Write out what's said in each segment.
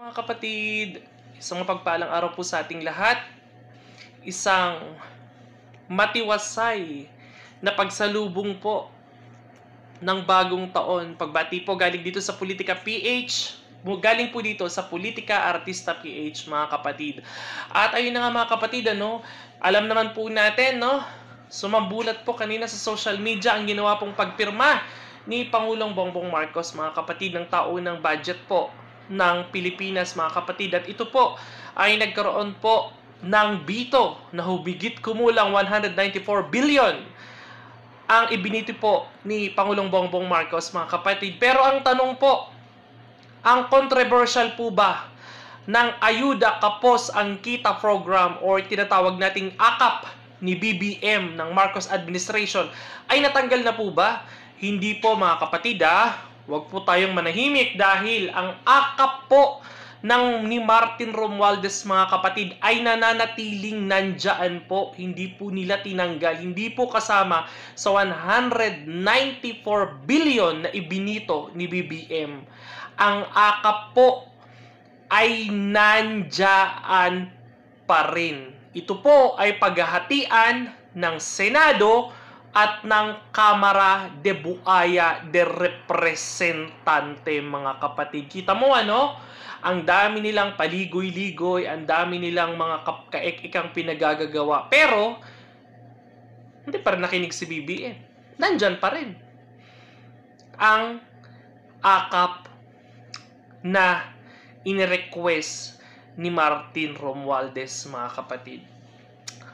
Mga kapatid, isang mapagpalang araw po sa ating lahat. Isang matiwasay na pagsalubong po ng bagong taon. Pagbati po galing dito sa Politika PH. Galing po dito sa Politika Artista PH, mga kapatid. At ayun na nga mga kapatid, alam naman po natin, sumambulat po kanina sa social media ang ginawa pong pagpirma ni Pangulong Bongbong Marcos, mga kapatid, ng taunang budget po ng Pilipinas, mga kapatid. At ito po ay nagkaroon po ng bito na hubigit kumulang 194 billion ang ibiniti po ni Pangulong Bongbong Marcos, mga kapatid. Pero ang tanong po, ang controversial po ba ng Ayuda Kapos ang Kita program or tinatawag nating AKAP ni BBM ng Marcos administration ay natanggal na po ba? Hindi po, mga kapatid. Huwag po tayong manahimik dahil ang AKAP po ni Martin Romualdez, mga kapatid, ay nananatiling nandyan po. Hindi po nila tinanggal. Hindi po kasama sa 194 billion na ibinito ni BBM. Ang AKAP po ay nandyan pa rin. Ito po ay paghahatian ng Senado at ng Kamara de Buaya de Representante, mga kapatid. Kita mo ang dami nilang paligoy-ligoy, ang dami nilang mga kaek-ikang pinagagagawa. Pero, hindi pa rin nakinig si BBM. Nandyan pa rin ang AKAP na inirequest ni Martin Romualdez, mga kapatid.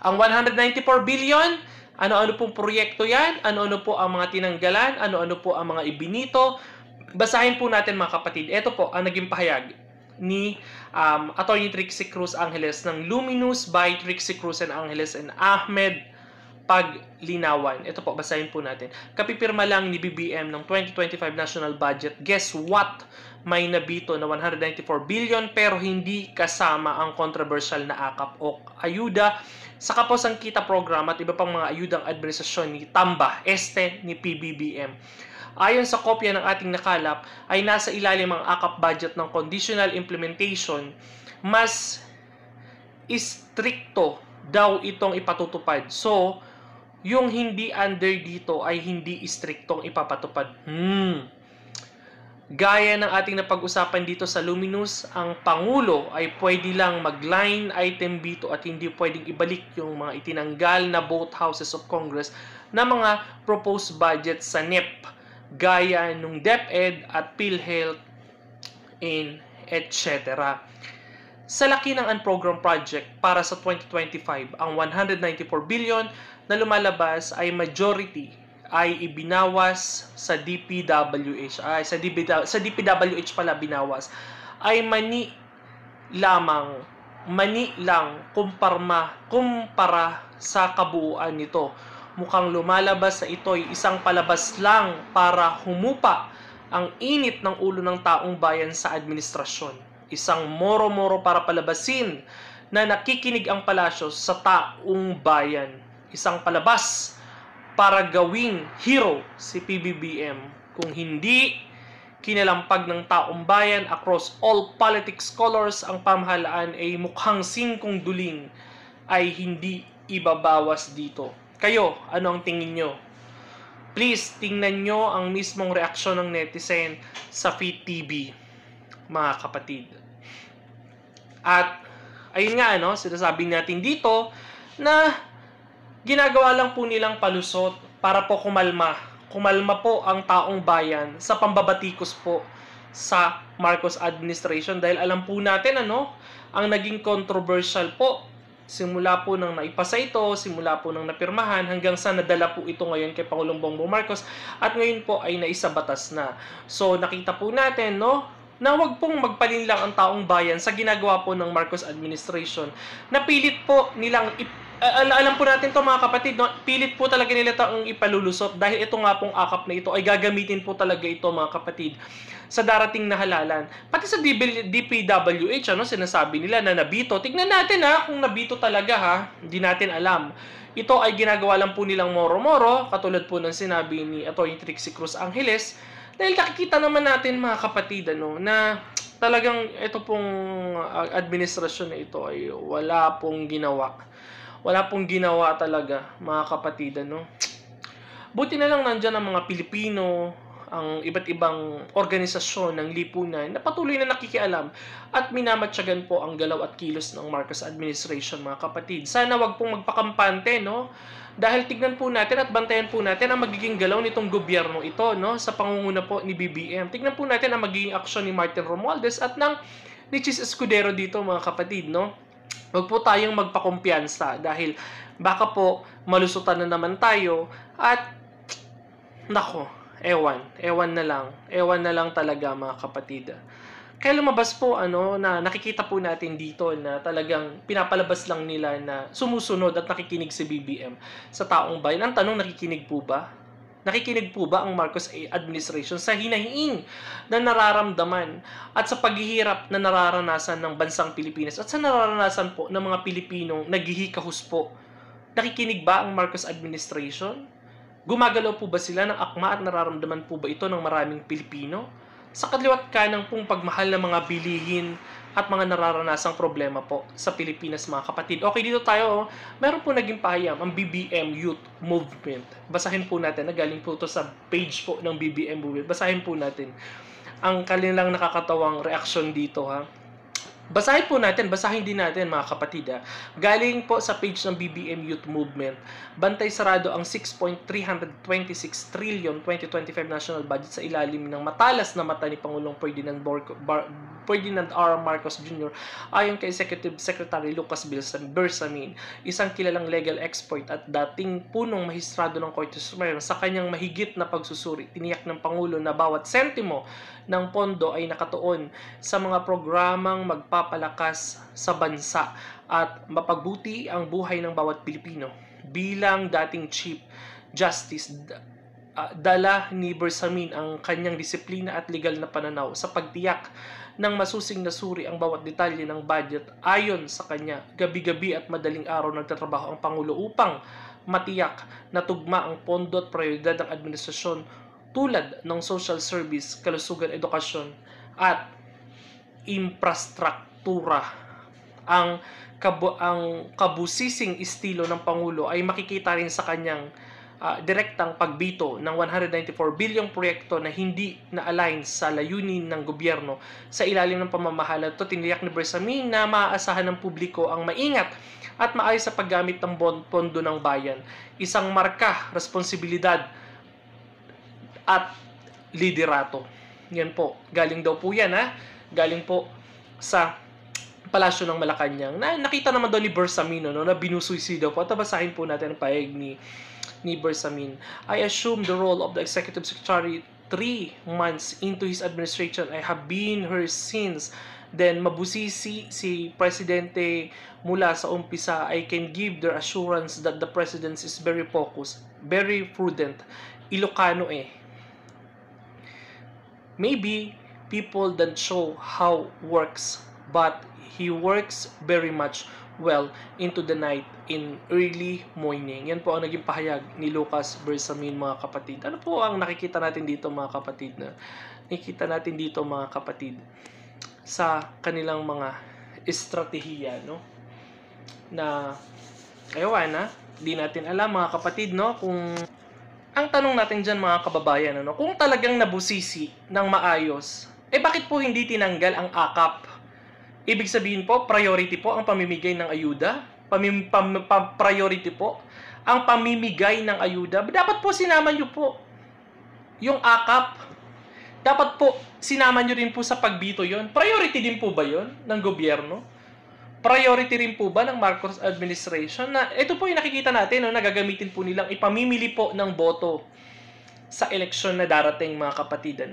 Ang 194 billion, ano-ano pong proyekto yan? Ano-ano po ang mga tinanggalan? Ano-ano po ang mga ibinito? Basahin po natin, mga kapatid. Ito po ang naging pahayag ni Atty. Trixie Cruz Angeles ng Luminous by Trixie Cruz and Angeles and Ahmed Paglinawan. Ito po, basahin po natin. Kapipirma lang ni BBM ng 2025 national budget. Guess what? May nabito na 194 billion pero hindi kasama ang controversial na AKAP o ayuda sa Kapos ang Kita program at iba pang mga ayudang administrasyon ni Tamba, ni PBBM. Ayon sa kopya ng ating nakalap, ay nasa ilalim ang AKAP budget ng conditional implementation. Mas istrikto daw itong ipatutupad. So, yung hindi under dito ay hindi istriktong ipapatupad. Gaya ng ating napag-usapan dito sa Luminous, ang Pangulo ay pwede lang mag-line item dito at hindi pwedeng ibalik yung mga itinanggal na both houses of Congress na mga proposed budget sa NEP, gaya nung DepEd at PhilHealth, etc. Sa laki ng program project para sa 2025, ang 194 billion na lumalabas ay majority ay ibinawas sa DPWH. Sa DPWH pala binawas. Ay mani lang kumpara sa kabuuan nito. Mukhang lumalabas sa ito'y isang palabas lang para humupa ang init ng ulo ng taong bayan sa administrasyon. Isang moro-moro para palabasin na nakikinig ang palasyo sa taong bayan. Isang palabas para gawing hero si PBBM. Kung hindi kinalampag ng taong bayan across all politics colors ang pamahalaan ay mukhang singkong duling ay hindi ibabawas dito. Kayo, ano ang tingin nyo? Please, tingnan nyo ang mismong reaksyon ng netizen sa Fit TV, mga kapatid. At ayun nga, sinasabi natin dito na ginagawa lang po nilang palusot para po kumalma. Kumalma po ang taong bayan sa pambabatikos po sa Marcos administration. Dahil alam po natin, ang naging controversial po, simula po nang naipasa ito, simula po nang napirmahan, hanggang sa nadala po ito ngayon kay Pangulong Bongbong Marcos, at ngayon po ay naisabatas na. So, nakita po natin, na wag pong magpalinlang ang taong bayan sa ginagawa po ng Marcos administration. Napilit po nilang alam po natin to, mga kapatid, pilit po talaga nila ang ipalulusot dahil ito nga pong AKAP na ito ay gagamitin po talaga ito, mga kapatid, sa darating na halalan. Pati sa DPWH, sinasabi nila na nabito. Tignan natin kung nabito talaga hindi natin alam. Ito ay ginagawa lang po nilang moro-moro, katulad po ng sinabi ni Atty. Trixie Cruz Angeles, dahil nakikita naman natin, mga kapatid, na talagang ito pong administrasyon na ito ay wala pong ginawa. Wala pong ginawa talaga, mga kapatid, ano. Buti na lang nandiyan ang mga Pilipino, ang iba't ibang organisasyon ng lipunan na patuloy na nakikialam at minamatyagan po ang galaw at kilos ng Marcos administration, mga kapatid. Sana wag pong magpakampante, no? Dahil tignan po natin at bantayan po natin ang magiging galaw nitong gobyerno ito, no? Sa pangunguna po ni BBM. Tignan po natin ang magiging aksyon ni Martin Romualdez at ni Chis Escudero dito, mga kapatid, no? Huwag po tayong magpakumpiyansa dahil baka po malusutan na naman tayo at nako, ewan na lang talaga, mga kapatid. Kaya lumabas po na nakikita po natin dito na talagang pinapalabas lang nila na sumusunod at nakikinig si BBM sa taong bayan. Ang tanong, nakikinig po ba? Nakikinig po ba ang Marcos administration sa hinahiing na nararamdaman at sa paghihirap na nararanasan ng bansang Pilipinas at sa nararanasan po ng mga Pilipinong naghihikahus po? Nakikinig ba ang Marcos administration? Gumagalaw po ba sila ng akma at nararamdaman po ba ito ng maraming Pilipino? Sa kaliwat kanang pong pagmahal ng mga bilihin at mga nararanasang problema po sa Pilipinas, mga kapatid. Okay, dito tayo. Meron po naging pahayag ang BBM Youth Movement. Basahin po natin. Nagaling po ito sa page po ng BBM Movement. Basahin po natin ang kanilang nakakatawang reaksyon dito, ha. Basahin po natin, basahin din natin, mga kapatid. Galing po sa page ng BBM Youth Movement, bantay sarado ang 6.326 trillion 2025 national budget sa ilalim ng matalas na mata ni Pangulong Ferdinand R. Marcos Jr. ayon kay Executive Secretary Lucas Bersamin, isang kilalang legal expert at dating punong mahistrado ng Korte Suprema. Sa kanyang mahigit na pagsusuri, tiniyak ng Pangulo na bawat sentimo ng pondo ay nakatuon sa mga programang magpapalakas sa bansa at mapagbuti ang buhay ng bawat Pilipino. Bilang dating Chief Justice, dala ni Bersamin ang kanyang disiplina at legal na pananaw sa pagtiyak ng masusing nasuri ang bawat detalye ng budget. Ayon sa kanya, gabi-gabi at madaling araw nagtatrabaho ang Pangulo upang matiyak na tugma ang pondo at prioridad ng administrasyon tulad ng social service, kalusugan, edukasyon at infrastruktura. Ang kabusising estilo ng Pangulo ay makikita rin sa kanyang direktang pagbito ng 194 bilyong proyekto na hindi na-align sa layunin ng gobyerno. Sa ilalim ng pamamahala ito, tiniyak ni Bersamin na maaasahan ng publiko ang maingat at maayos sa paggamit ng pondo ng bayan. Isang marka, responsibilidad at liderato. Yan po. Galing daw po yan, ha? Galing po sa Palasyo ng Malacanang. Nakita naman daw ni Bersamin, na binusuisido po. At basahin po natin ang pahayag ni Bersamin. I assume the role of the Executive Secretary 3 months into his administration. I have been here since then. Mabusisi si Presidente mula sa umpisa. I can give their assurance that the President is very focused, very prudent. Ilocano Maybe people don't show how works, but he works very much well into the night in early morning. Yan po ang naging pahayag ni Lucas Bersamin, mga kapatid. Ano po ang nakikita natin dito, mga kapatid? Nakikita natin dito, mga kapatid, sa kanilang mga estratehiya, na ayawan, di natin alam, mga kapatid, kung ang tanong natin dyan, mga kababayan, kung talagang nabusisi ng maayos, bakit po hindi tinanggal ang AKAP? Ibig sabihin po, priority po ang pamimigay ng ayuda? Priority po ang pamimigay ng ayuda? Dapat po sinama nyo po yung AKAP. Dapat po sinama nyo rin po sa pagbito yon. Priority din po ba yon ng gobyerno? Priority rin po ba ng Marcos administration na ito po yung nakikita natin, na gagamitin po nilang ipamimili po ng boto sa eleksyon na darating, mga kapatid,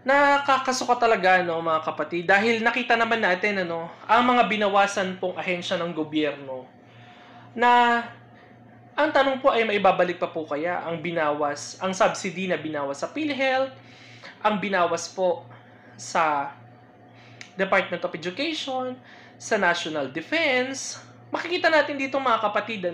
Nakakasuka talaga, mga kapatid, dahil nakita naman natin, ang mga binawasan pong ahensya ng gobyerno na ang tanong po ay maibabalik pa po kaya ang binawas, ang subsidy na binawas sa PhilHealth, ang binawas po sa Department of Education, sa National Defense. Makikita natin dito, mga kapatid,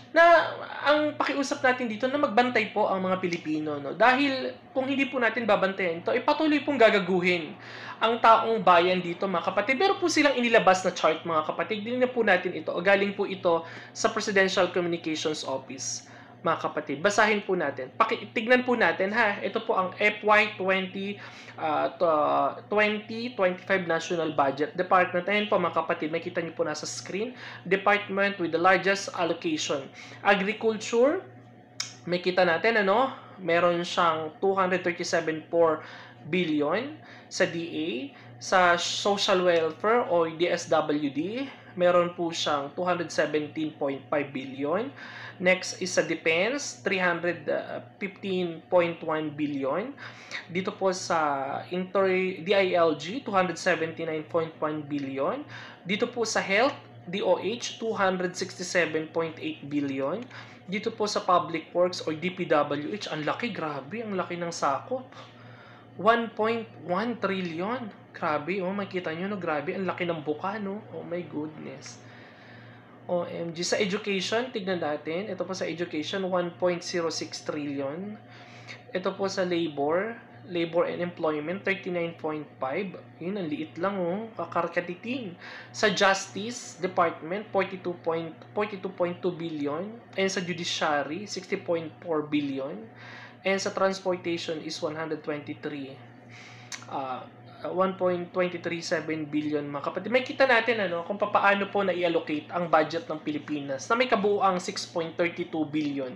na ang pakiusap natin dito na magbantay po ang mga Pilipino, no? Dahil kung hindi po natin babantayan ito, patuloy pong gagaguhin ang taong bayan dito, mga kapatid. Meron po silang inilabas na chart, mga kapatid. Tingnan po natin ito. O galing po ito sa Presidential Communications Office, mga kapatid. Basahin po natin. Tignan po natin, ha. Ito po ang FY 2025 National Budget Department. Ayan po, mga kapatid. Makita niyo po nasa screen. Department with the largest allocation. Agriculture, makita natin, ano? Meron siyang 237.4 billion sa DA. Sa Social Welfare o DSWD, meron po siyang 217.5 billion. Next is sa Defense, 315.1 billion. Dito po sa DILG, 279.1 billion. Dito po sa Health, DOH, 267.8 billion. Dito po sa Public Works o DPWH, ang laki, grabe, ang laki ng sakop. 1.1 trillion. Grabe, oh, makita nyo, no? Grabe, ang laki ng buka, no? Oh my goodness. OMG. Sa education, tignan natin. Ito po sa education, 1.06 trillion. Ito po sa labor and employment, 39.5. Yun, ang liit lang, oh. Kakarkatiting. Sa justice department, 42.2 billion. And sa judiciary, 60.4 billion. And sa transportation is 1.237 billion, mga kapatid. May kita natin, ano, kung paano po na-i-allocate ang budget ng Pilipinas na may kabuuang 6.32 billion,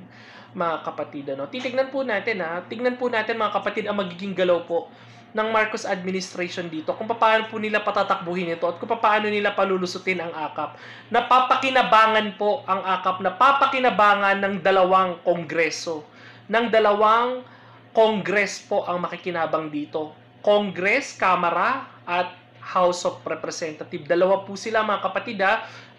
mga kapatid. Ano. Titignan po natin, ha. Tignan po natin, mga kapatid, ang magiging galaw po ng Marcos administration dito, kung paano po nila patatakbuhin ito at kung paano nila palulusutin ang AKAP. Napapakinabangan po ang AKAP, napapakinabangan ng dalawang kongreso. Ng dalawang Congress po ang makikinabang dito. Congress, Kamara, at House of Representatives. Dalawa po sila, mga kapatid,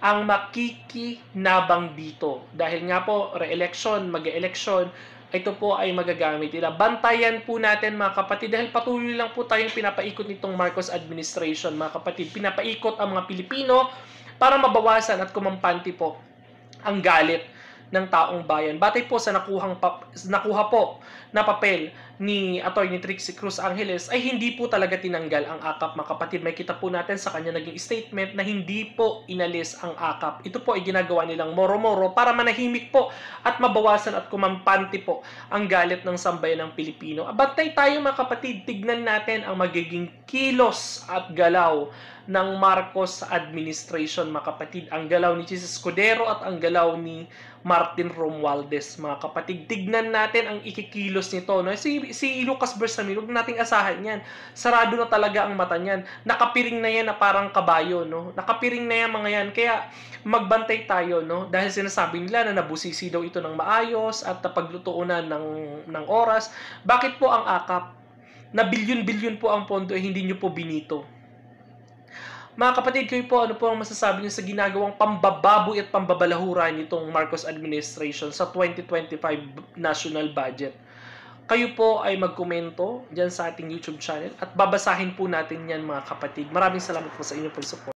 ang makikinabang dito. Dahil nga po, re-election, mag-election, ito po ay magagamit nila. Bantayan po natin, mga kapatid, dahil patuloy lang po tayong pinapaikot nitong Marcos administration, mga kapatid. Pinapaikot ang mga Pilipino para mabawasan at kumampante po ang galit ng taong bayan. Batay po sa nakuha po na papel ni Atty. Trixie Cruz Angeles ay hindi po talaga tinanggal ang AKAP, mga kapatid. May kita po natin sa kanya naging statement na hindi po inalis ang AKAP. Ito po ay ginagawa nilang moro-moro para manahimik po at mabawasan at kumampante po ang galit ng sambayan ng Pilipino. Bantay tayo, mga kapatid. Tignan natin ang magiging kilos at galaw ng Marcos administration, mga kapatid. Ang galaw ni Chis Escudero at ang galaw ni Martin Romualdez, mga kapatid. Tignan natin ang ikikilos nito, no? Si Lucas Bersamin, huwag nating asahan yan. Sarado na talaga ang mata niyan. Nakapiring na yan na parang kabayo, no? Nakapiring na yan, mga yan. Kaya magbantay tayo, no? Dahil sinasabi nila na nabusisi daw ito ng maayos at napaglutuunan ng oras. Bakit po ang AKAP na bilyon-bilyon po ang pondo ay hindi nyo po binito? Mga kapatid, kayo po, ano po ang masasabi niyo sa ginagawang pambababoy at pambabalahura nitong Marcos administration sa 2025 national budget? Kayo po ay magkomento dyan sa ating YouTube channel at babasahin po natin yan, mga kapatid. Maraming salamat po sa inyong pag-support.